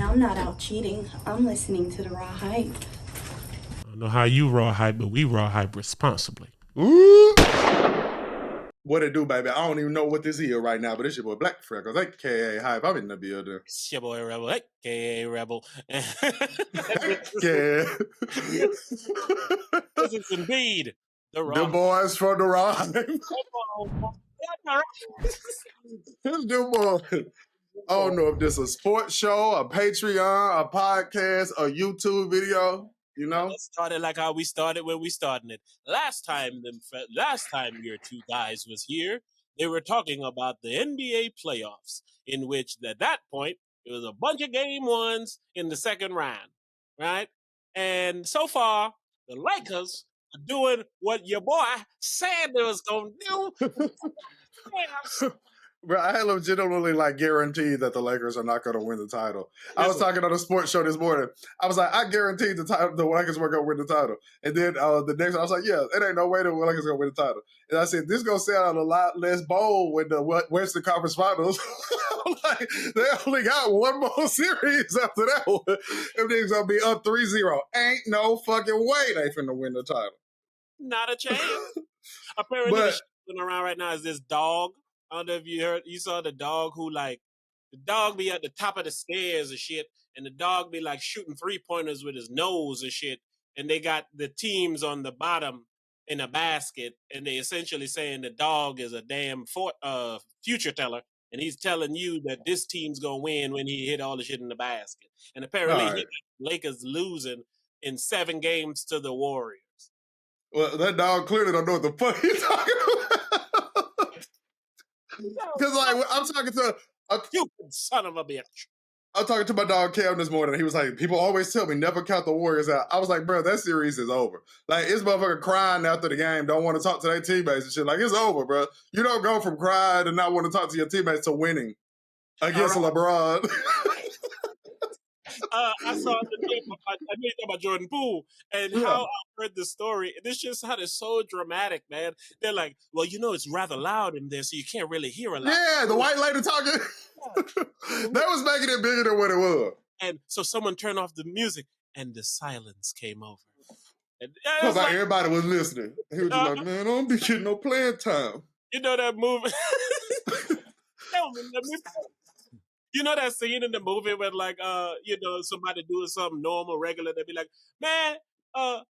I'm not out cheating. I'm listening to the raw hype. I don't know how you raw hype, but we raw hype responsibly. Ooh. What it do, baby? I don't even know what this is right now, but it's your boy Black Freckles, aka Hype. I'm in the building. It's your boy Rebel, aka Rebel. Yeah. This is indeed the The boys from the raw hype. This new boy. I don't know if this is a sports show, a Patreon, a podcast, a YouTube video. You know, it started like how we started when we started it. Last time your two guys was here, they were talking about the NBA playoffs, in which at that point it was a bunch of game ones in the second round, right? And so far, the Lakers are doing what your boy said they was gonna do. Bro, I legitimately guaranteed that the Lakers are not going to win the title. I was talking on a sports show this morning. I was like, I guaranteed the Lakers were going to win the title. And then the next, I was like, yeah, it ain't no way the Lakers are going to win the title. And I said, this is going to sound a lot less bold with the Western Conference Finals. Like, they only got one more series after that one. Everything's going to be up 3-0. Ain't no fucking way they finna win the title. Not a chance. Apparently, the shit going around right now is this dog. I don't know if you saw the dog the dog be at the top of the stairs and shit, and the dog be like shooting 3-pointers with his nose and shit, and they got the teams on the bottom in a basket, and they essentially saying the dog is a damn future teller, and he's telling you that this team's gonna win when he hit all the shit in the basket. And apparently, he got Lakers losing in 7 games to the Warriors. Well, that dog clearly don't know what the fuck he's talking about. Because I'm talking to a stupid son of a bitch. I'm talking to my dog Cam this morning. He was like, people always tell me never count the Warriors out. I was like, bro, that series is over. Like, it's motherfucker crying after the game, don't want to talk to their teammates and shit. Like, it's over, bro. You don't go from crying and not want to talk to your teammates to winning against LeBron. I saw the name about Jordan Poole and how I heard the story. This just sounded so dramatic, man. They're like, well, it's rather loud in there, so you can't really hear a lot. Yeah, the white lady talking. That was making it bigger than what it was. And so someone turned off the music, and the silence came over. Because everybody was listening. He was just like, man, I don't be getting no playing time. You know that movie? You know that scene in the movie where, somebody doing something normal, regular, they'd be like, man, why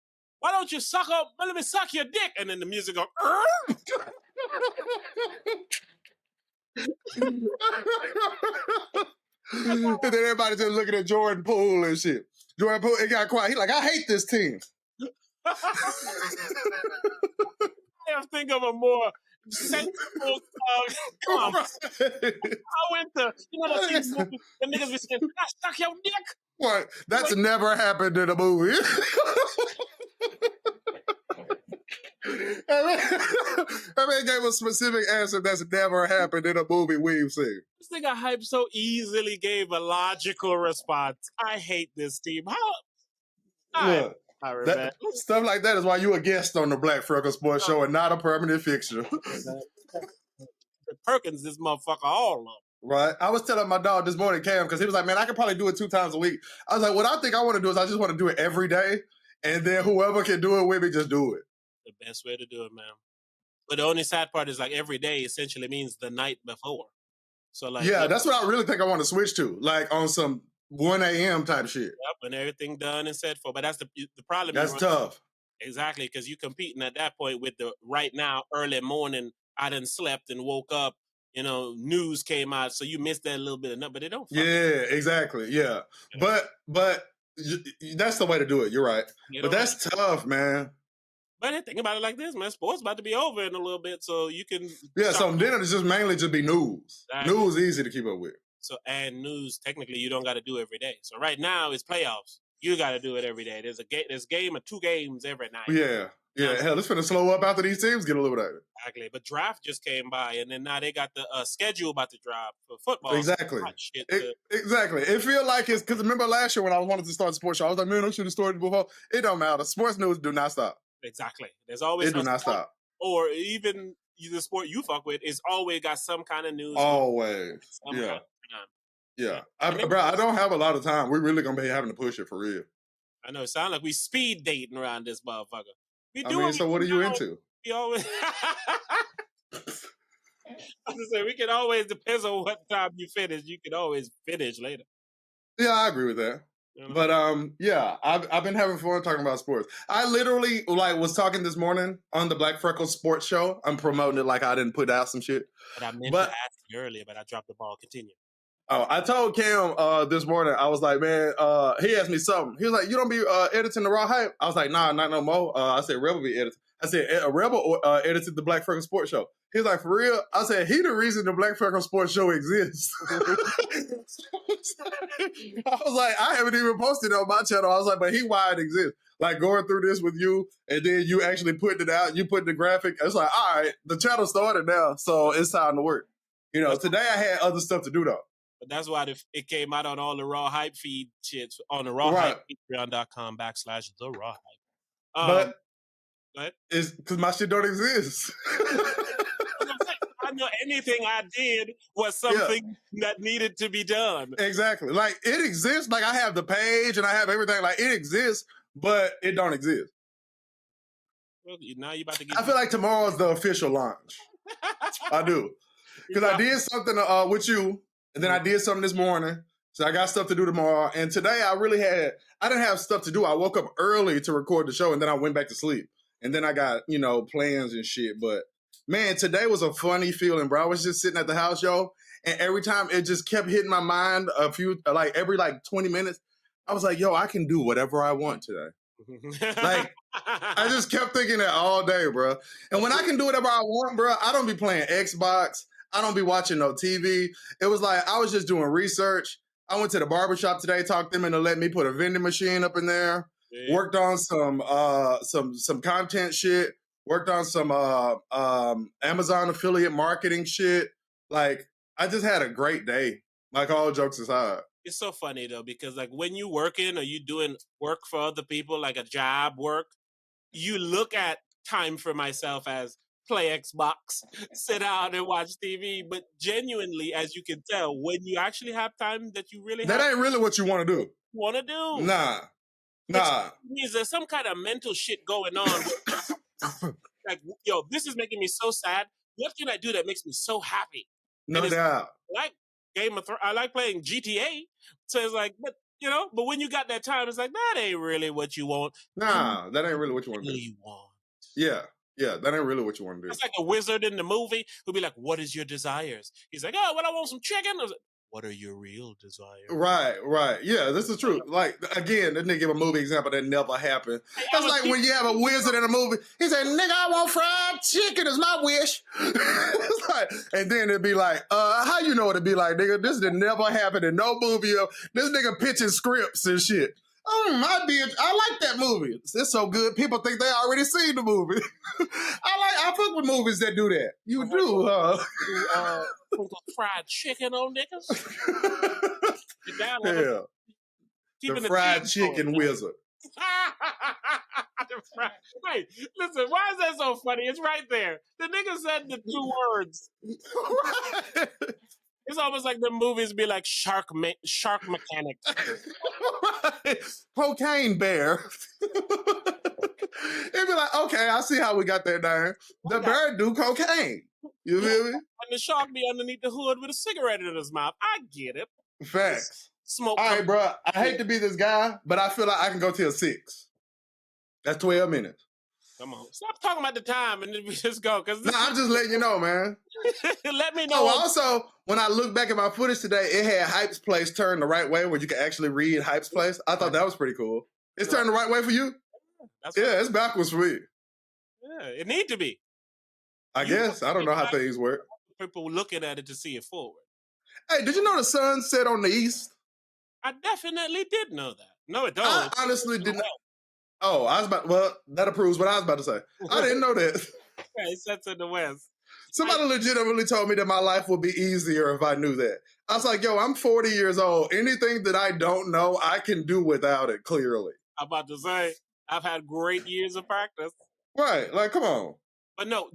don't you suck up? Let me suck your dick. And then the music goes, and then everybody just looking at Jordan Poole and shit. Jordan Poole, it got quiet. He like, I hate this team. I have to think of a more sensible comment. I went to, the niggas be saying, I suck your dick. What? That's never happened in a movie. I mean, gave a specific answer that's never happened in a movie we've seen. This nigga Hype so easily gave a logical response. I hate this team. How? Stuff like that is why you a guest on the Black Freckles Sports Show and not a permanent fixture. Perkins, this motherfucker, all of them. Right. I was telling my dog this morning, Cam, because he was like, man, I could probably do it 2 times a week. I was like, what I think I want to do is I just want to do it every day. And then whoever can do it with me, just do it. The best way to do it, man. But the only sad part is every day essentially means the night before. So that's what I really think I want to switch to. Like on some 1 a.m. type shit. Yep, and everything done and set for. But that's the problem. That's tough. Exactly, because you're competing at that point with the right now, early morning, I done slept and woke up, news came out, so you missed that little bit of but they don't. Yeah, exactly. Yeah. But that's the way to do it. You're right. But that's tough, man. But think about it like this, man. Sports about to be over in a little bit, so you can. Yeah, so then it's just mainly be news. Exactly. News is easy to keep up with. So, and news, technically, you don't got to do every day. So right now, it's playoffs. You got to do it every day. There's a game or 2 games every night. Yeah. Hell, it's finna slow up after these teams get eliminated. Exactly. But draft just came by, and then now they got the schedule about to drop for football. Exactly. Exactly. It feel like it's, because remember last year when I wanted to start a sports show, I was like, man, I should have started before. It don't matter. Sports news do not stop. Exactly. There's always it do not stop. Or even the sport you fuck with is always got some kind of news. Always. Yeah. Yeah, And then, bro, I don't have a lot of time. We're really gonna be having to push it for real. I know it sounds like we speed dating around this motherfucker. We I do mean, what we so what are you into? we always. I'm just saying we can always depends on what time you finish. You can always finish later. Yeah, I agree with that. You know? But yeah, I've been having fun talking about sports. I literally was talking this morning on the Black Freckles Sports Show. I'm promoting it like I didn't put out some shit. But I meant But to ask you earlier, but I dropped the ball. Continue. oh, I told Cam this morning, I was like, man, he asked me something. He was like, you don't be editing the Raw Hype? I was like, nah, not no more. I said, Rebel be editing. I said, Rebel edited the Black Freckles Sports Show. He was like, for real? I said, he the reason the Black Freckles Sports Show exists. I was like, I haven't even posted it on my channel. I was like, but he why it exists. Like going through this with you, and then you actually putting it out, you put the graphic. It's like, all right, the channel started now, so it's time to work. You know, today I had other stuff to do though. But that's why it came out on all the Raw Hype feed shits on the Raw Right. Hype, patreon.com/the Raw Hype. But what? it's because my shit don't exist. I know anything I did was something that needed to be done. Exactly. Like it exists. Like I have the page and I have everything. Like it exists, but it don't exist. Well, now you about to get. I feel like tomorrow is the official launch. I do. Because I did something with you, and then I did something this morning. So I got stuff to do tomorrow. And today I didn't have stuff to do. I woke up early to record the show, and then I went back to sleep. And then I got, plans and shit. But man, today was a funny feeling, bro. I was just sitting at the house, yo. And every time it just kept hitting my mind every 20 minutes. I was like, yo, I can do whatever I want today. Like, I just kept thinking that all day, bro. And when I can do whatever I want, bro, I don't be playing Xbox. I don't be watching no TV. It was like I was just doing research. I went to the barbershop today, talked them into letting me put a vending machine up in there. Yeah. Worked on some content shit. Worked on some Amazon affiliate marketing shit. Like, I just had a great day. Like, all jokes aside. It's so funny though, because like when you working or you doing work for other people, like a job work, you look at time for myself as play Xbox, sit down and watch TV. But genuinely, as you can tell, when you actually have time that you really that ain't really what you want to do. Nah. Which means there's some kind of mental shit going on. Like, yo, this is making me so sad. What can I do that makes me so happy? No doubt. Like Game of Thrones, I like playing GTA. So it's like, but when you got that time, it's like, that ain't really what you want. Nah, that ain't really what you want to do. Yeah, that ain't really what you want to do. It's like a wizard in the movie who'd be like, what is your desires? He's like, oh, well, I want some chicken. I was like, what are your real desires? Right. Yeah, this is true. Like, again, this nigga give a movie example that never happened. That's like when you have a wizard in a movie. He said, nigga, I want fried chicken is my wish. It's like, and then it'd be like, how you know it'd be like, nigga, this did never happen in no movie. This nigga pitching scripts and shit. Oh, my bitch. I like that movie. It's so good. People think they already seen the movie. I fuck with movies that do that. You do, huh? Put fried chicken on niggas? Yeah. The fried chicken wizard. Wait, listen, why is that so funny? It's right there. The nigga said the 2 words. It's almost like the movies be like shark mechanics. Cocaine bear. It'd be like, okay, I see how we got that down. The bear do cocaine. You feel me? And the shark be underneath the hood with a cigarette in his mouth. I get it. Facts. Smoke. All right, bro. I hate to be this guy, but I feel like I can go till 6. That's 12 minutes. Come on. Stop talking about the time and then we just go. I'm just letting you know, man. Let me know. Oh, also, when I look back at my footage today, it had Hype's Place turned the right way where you can actually read Hype's Place. I thought that was pretty cool. It's turned the right way for you? Yeah, it's backwards for me. Yeah, it need to be. I guess. I don't know how things work. People looking at it to see it forward. Hey, did you know the sun set on the east? I definitely did know that. No, it don't. I honestly didn't. Oh, that approves what I was about to say. I didn't know that. Yeah, it sets in the west. Somebody legitimately told me that my life would be easier if I knew that. I was like, yo, I'm 40 years old. Anything that I don't know, I can do without it, clearly. I'm about to say, I've had great years of practice. Right. Like, come on. But no,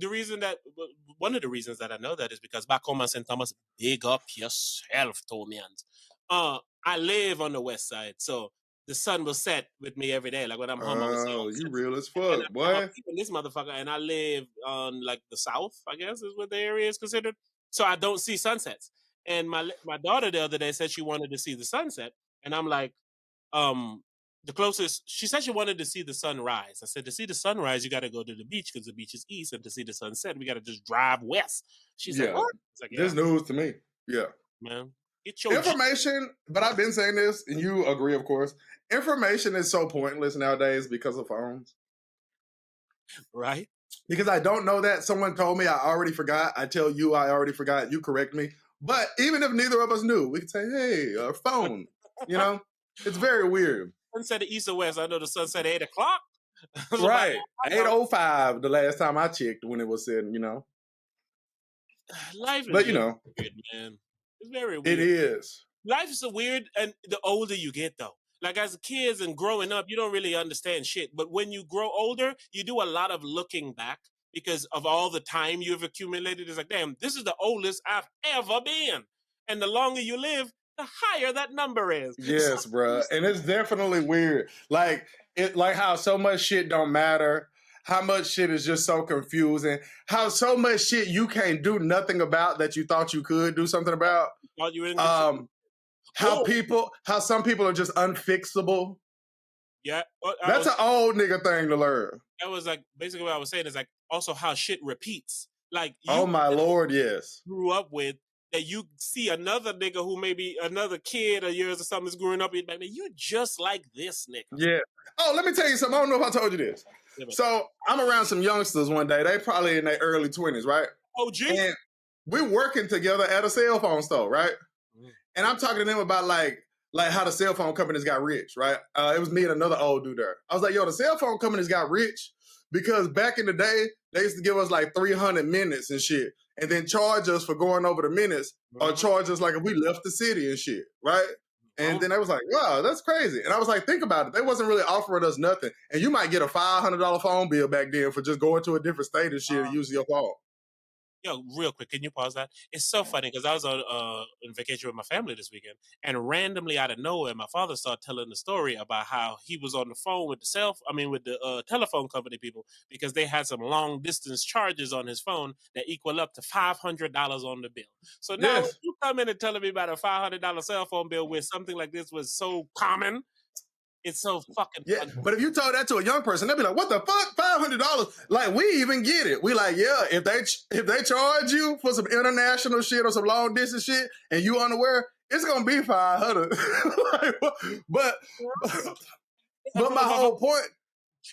one of the reasons that I know that is because back home in St. Thomas, big up yourself, Tomians. I live on the west side, so the sun will set with me every day. Like when I'm home, I will see all Oh, the you sets. real as And then fuck, I come up boy. even this motherfucker, and I live on like the south, I guess is what the area is considered. So I don't see sunsets. And my daughter the other day said she wanted to see the sunset, and I'm like, um, the closest she said she wanted to see the sunrise. I said to see the sunrise, you got to go to the beach because the beach is east, and to see the sunset, we got to just drive west. She's like, Yeah. what? It's like, yeah, This news to me. Yeah. man, get your Information, but I've been saying this, and you agree, of course. Information is so pointless nowadays because of phones. right. Because I don't know that. Someone told me I already forgot. I tell you I already forgot. You correct me. But even if neither of us knew, we could say, hey, phone. You know? It's very weird. Sunset at east or west. I know the sunset at 8:00. So Right. 8:05 the last time I checked when it was said, you know. life is But, you just know, weird, man. It's very weird. it is. Life is so weird, and the older you get, though. Like as kids and growing up, you don't really understand shit. But when you grow older, you do a lot of looking back because of all the time you've accumulated. It's like, damn, this is the oldest I've ever been. And the longer you live, the higher that number is. Yes, bruh. And it's definitely weird. Like how so much shit don't matter. How much shit is just so confusing. How so much shit you can't do nothing about that you thought you could do something about. Thought you were in How some people are just unfixable. Yeah. That's an old nigga thing to learn. That was like basically what I was saying is like also how shit repeats. Like Oh my lord, yes. Grew up with that you see another nigga who maybe another kid or yours or something is growing up, and you just like this nigga. Yeah. Oh, let me tell you something. I don't know if I told you this. Yeah, so I'm around some youngsters one day. They probably in their early 20s, right? OG. And we're working together at a cell phone store, right? And I'm talking to them about like how the cell phone companies got rich, right? It was me and another old dude there. I was like, yo, the cell phone companies got rich because back in the day, they used to give us like 300 minutes and shit, and then charge us for going over the minutes, or charge us like if we left the city and shit, right? And then they was like, wow, that's crazy. And I was like, think about it. They wasn't really offering us nothing. And you might get a $500 phone bill back then for just going to a different state and shit and using your phone. Yo, real quick, can you pause that? It's so funny because I was on vacation with my family this weekend, and randomly out of nowhere, my father started telling the story about how he was on the phone with the telephone company people because they had some long distance charges on his phone that equal up to $500 on the bill. So now you come in and telling me about a $500 cell phone bill where something like this was so common. It's so fucking funny. But if you told that to a young person, they'd be like, what the fuck? $500? Like, we even get it. We like, yeah, if they charge you for some international shit or some long distance shit and you unaware, it's gonna be $500. but my whole point,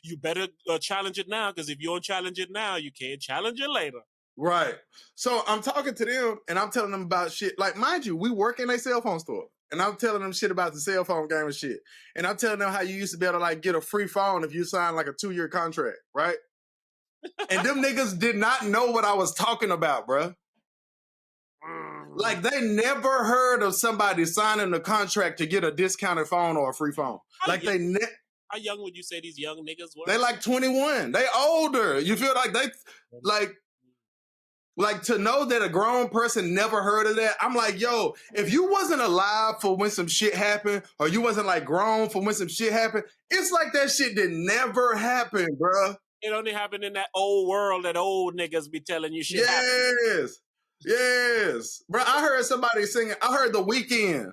you better challenge it now, because if you don't challenge it now, you can't challenge it later. Right. So I'm talking to them and I'm telling them about shit. Like, mind you, we work in a cell phone store. And I'm telling them shit about the cell phone game and shit. And I'm telling them how you used to be able to like get a free phone if you signed like a 2-year contract, right? And them niggas did not know what I was talking about, bruh. Like, they never heard of somebody signing a contract to get a discounted phone or a free phone. How young would you say these young niggas were? They like 21. They older. You feel like they like to know that a grown person never heard of that. I'm like, yo, if you wasn't alive for when some shit happened, or you wasn't like grown for when some shit happened, it's like that shit did never happen, bruh. It only happened in that old world that old niggas be telling you shit. Yes. Bro, I heard somebody singing. I heard The Weeknd.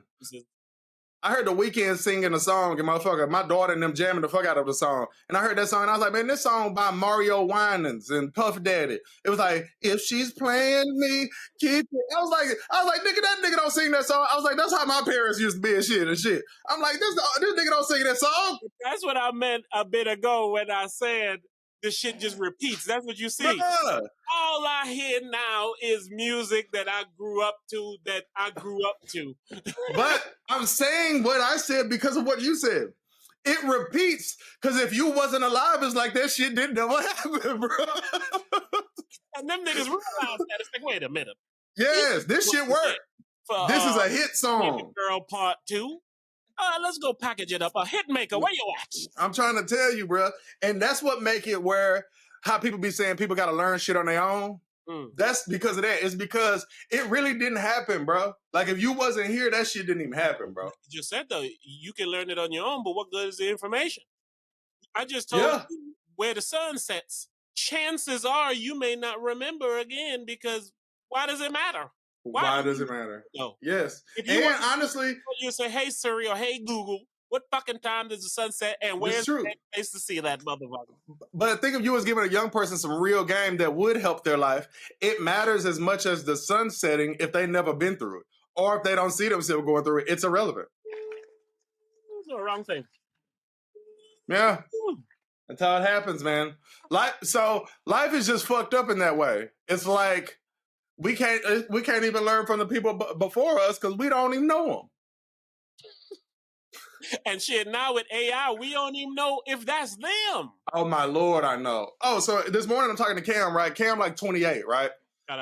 I heard The Weeknd singing a song, and my daughter and them jamming the fuck out of the song. And I heard that song, and I was like, man, this song by Mario Winans and Puff Daddy. It was like, if she's playing me, keep it. I was like, nigga, that nigga don't sing that song. I was like, that's how my parents used to be and shit. I'm like, this nigga don't sing that song. That's what I meant a bit ago when I said this shit just repeats. That's what you see. All I hear now is music that I grew up to. But I'm saying what I said because of what you said. It repeats, because if you wasn't alive, it's like that shit didn't never happen, bro. And them niggas realized that. It's like, wait a minute. Yes, this shit worked. This is a hit song. Girl Part 2. Let's go package it up. A hit maker, where you at? I'm trying to tell you, bro. And that's what make it where how people be saying people got to learn shit on their own. That's because of that. It's because it really didn't happen, bro. Like if you wasn't here, that shit didn't even happen, bro. You just said though, you can learn it on your own, but what good is the information? I just told you where the sun sets. Chances are you may not remember again because why does it matter? Why does it matter? No. Yes. If you and honestly, you say, "Hey Siri" or "Hey Google," what fucking time does the sun set, and where's the next place to see that motherfucker? But think if you was giving a young person some real game that would help their life, it matters as much as the sun setting if they never been through it. Or if they don't see themselves going through it, it's irrelevant. That's the wrong thing. Yeah. That's how it happens, man. Life is just fucked up in that way. It's like we can't even learn from the people before us because we don't even know them. And shit, now with AI, we don't even know if that's them. Oh my Lord, I know. Oh, so this morning I'm talking to Cam, right? Cam like 28, right?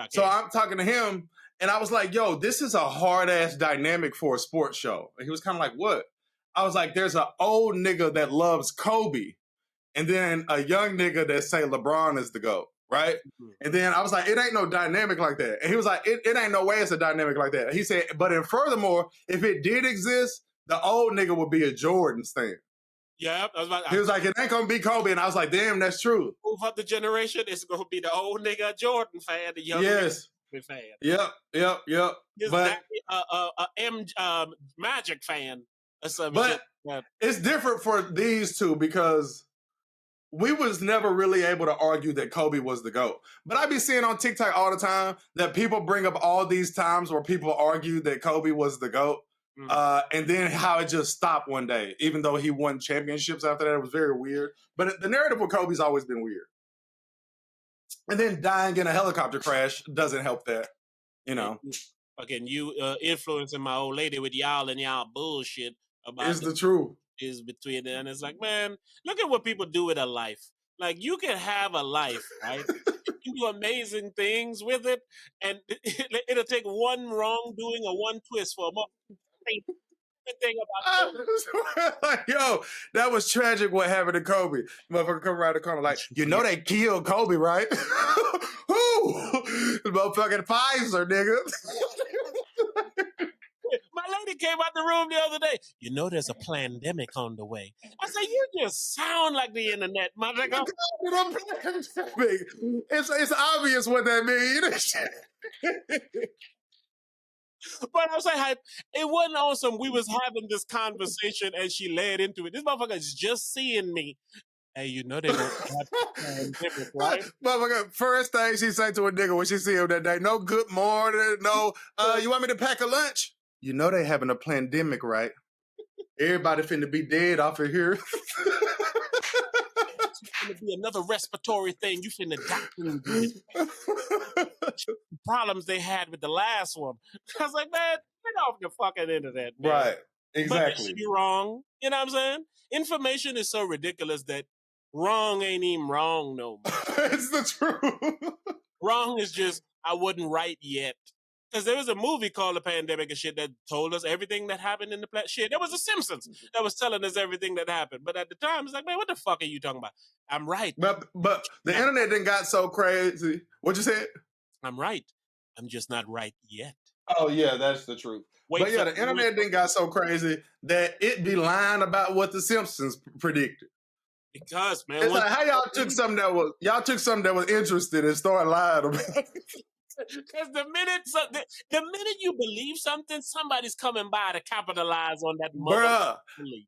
So I'm talking to him and I was like, yo, this is a hard ass dynamic for a sports show. And he was kind of like, what? I was like, there's an old nigga that loves Kobe and then a young nigga that say LeBron is the GOAT, right? Mm-hmm. And then I was like, it ain't no dynamic like that. And he was like, it ain't no way it's a dynamic like that. He said, but and furthermore, if it did exist, the old nigga would be a Jordan stan. Yeah, he was like, it ain't gonna be Kobe, and I was like, damn, that's true. Move up the generation, it's gonna be the old nigga Jordan fan, the young nigga fan. Yep. It's but Magic fan or something. But it's different for these two because we was never really able to argue that Kobe was the GOAT. But I be seeing on TikTok all the time that people bring up all these times where people argue that Kobe was the GOAT. And then how it just stopped one day, even though he won championships after that. It was very weird. But the narrative with Kobe's always been weird. And then dying in a helicopter crash doesn't help that, you know. Again, you influencing my old lady with y'all and y'all bullshit about it's the truth. Is between it. And it's like, man, look at what people do with a life. Like, you can have a life, right? You can do amazing things with it, and it'll take one wrongdoing or one twist for a month. Thing about like, yo, that was tragic what happened to Kobe. Motherfucker come around the corner like, you know they killed Kobe, right? Who? Motherfucking Pfizer, nigga. My lady came out the room the other day. You know there's a pandemic on the way. I said, you just sound like the internet, motherfucker. It's obvious what that means. But I was like, it wasn't awesome. We was having this conversation and she led into it. This motherfucker is just seeing me. Hey, you know they don't have pandemic, right? Motherfucker, first thing she said to a nigga when she see him that day, no good morning, no, you want me to pack a lunch? You know they having a pandemic, right? Everybody finna be dead off of here. It's gonna be another respiratory thing. You finna die. Problems they had with the last one. I was like, man, get off the fucking internet, man. Right, exactly. But you're wrong. You know what I'm saying? Information is so ridiculous that wrong ain't even wrong no more. It's the truth. Wrong is just, I wasn't right yet. Because there was a movie called The Pandemic and shit that told us everything that happened in the shit. There was The Simpsons that was telling us everything that happened. But at the time, it's like, man, what the fuck are you talking about? I'm right. But the internet didn't got so crazy. What you said? I'm right. I'm just not right yet. Oh, yeah, that's the truth. But yeah, the internet didn't got so crazy that it be lying about what The Simpsons predicted. Because, man. It's like how y'all took something that was interested and started lying about it. Because the minute you believe something, somebody's coming by to capitalize on that belief.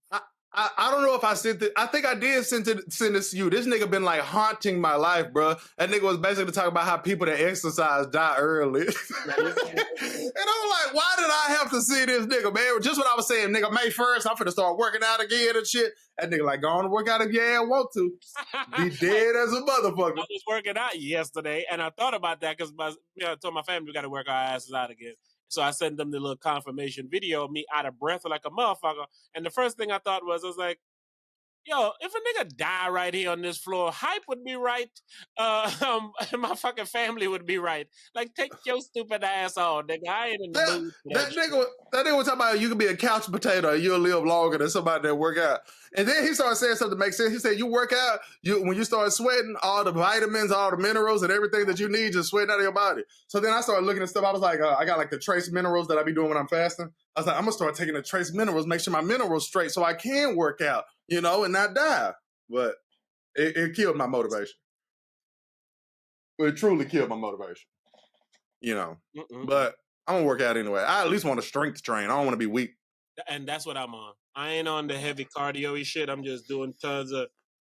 I don't know if I sent it. I think I did send this to you. This nigga been like haunting my life, bro. That nigga was basically talking about how people that exercise die early. And I'm like, why did I have to see this nigga, man? Just what I was saying, nigga, May 1st, I'm finna start working out again and shit. That nigga like, go on and work out if you want to. Be dead as a motherfucker. I was working out yesterday, and I thought about that because I told my family we got to work our asses out again. So I sent them the little confirmation video of me out of breath like a motherfucker. And the first thing I thought was like, Yo, if a nigga die right here on this floor, hype would be right. My fucking family would be right. Like, take your stupid ass on, nigga. I ain't in the mood for that shit. That nigga was talking about you can be a couch potato and you'll live longer than somebody that work out. And then he started saying something that makes sense. He said, you work out, when you start sweating, all the vitamins, all the minerals, and everything that you need just sweating out of your body. So then I started looking at stuff. I was like, I got like the trace minerals that I be doing when I'm fasting. I was like, I'm gonna start taking the trace minerals, make sure my minerals straight so I can work out, and not die. But it killed my motivation. It truly killed my motivation. But I'm gonna work out anyway. I at least want to strength train. I don't want to be weak. And that's what I'm on. I ain't on the heavy cardio-y shit. I'm just doing tons of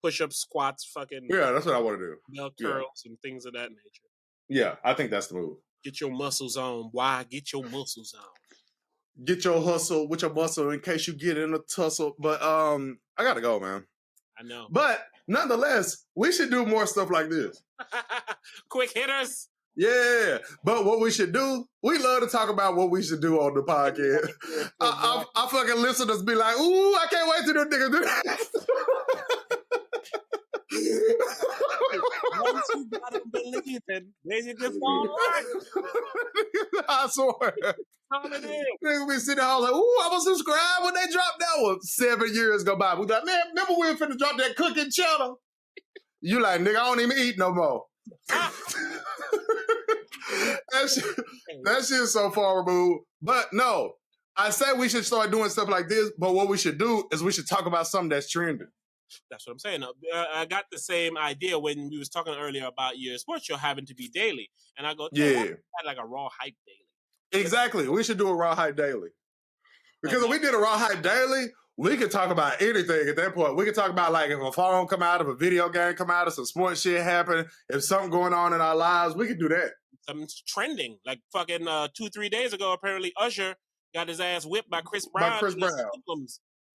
push-ups, squats, fucking that's what I want to do. bell curls and things of that nature. Yeah, I think that's the move. Get your muscles on. Why? Get your muscles on. Get your hustle with your muscle in case you get in a tussle. But I gotta go, man. I know. But nonetheless, we should do more stuff like this. Quick hitters. Yeah, but what we should do, we love to talk about what we should do on the podcast. Our fucking listeners be like, ooh, I can't wait till the niggas do that. Once you gotta believe it, then you just fall right. I swear. Niggas be sitting there like, ooh, I'm gonna subscribe when they drop that one. 7 years go by. We like, man, remember we were finna drop that cooking channel? You like, nigga, I don't even eat no more. That shit's so far removed. But no, I say we should start doing stuff like this, but what we should do is we should talk about something that's trending. That's what I'm saying. I got the same idea when we was talking earlier about your sports show having to be daily. And I go, yeah, like a Raw Hype daily. Exactly. We should do a Raw Hype daily. Because if we did a Raw Hype daily, we could talk about anything at that point. We could talk about like if a phone come out, if a video game come out, if some sports shit happen, if something going on in our lives, we could do that. Something's trending. Like fucking 2-3 days ago, apparently Usher got his ass whipped by Chris Brown.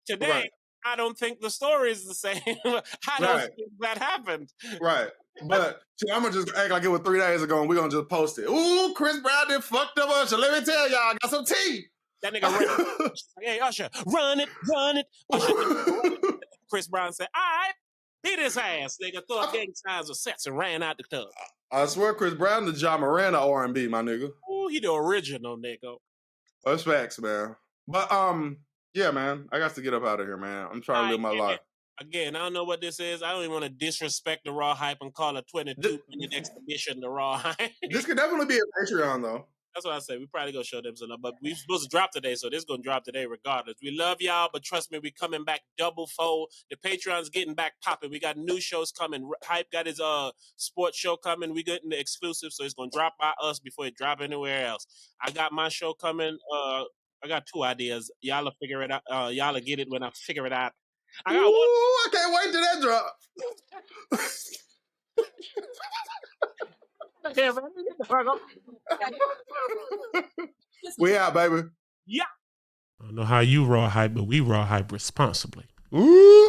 Today, right. I don't think the story is the same. I don't think that happened. Right. But see, I'm going to just act like it was 3 days ago and we're going to just post it. Ooh, Chris Brown did fucked up Usher. Let me tell y'all, I got some tea. That nigga ran. Hey, Usher, run it. Usher, Chris Brown said, all right, beat his ass. Nigga threw up gang signs of sets and ran out the tub. I swear Chris Brown the John Miranda R&B, my nigga. Ooh, he the original, nigga. That's facts, man. But, yeah, man, I got to get up out of here, man. I'm trying to live my life. Again, I don't know what this is. I don't even want to disrespect the Raw Hype and call a 22-minute exhibition the Raw Hype. This could definitely be a Patreon, though. That's what I say. We probably gonna show them some love, but we supposed to drop today, so this gonna drop today regardless. We love y'all, but trust me, we coming back double fold. The Patreon's getting back popping. We got new shows coming. Hype got his sports show coming. We getting the exclusive, so it's gonna drop by us before it drop anywhere else. I got my show coming. I got 2 ideas. Y'all will figure it out. Y'all will get it when I figure it out. I can't wait till that drop. We out, baby. Yeah. I don't know how you raw hype, but we raw hype responsibly. Ooh.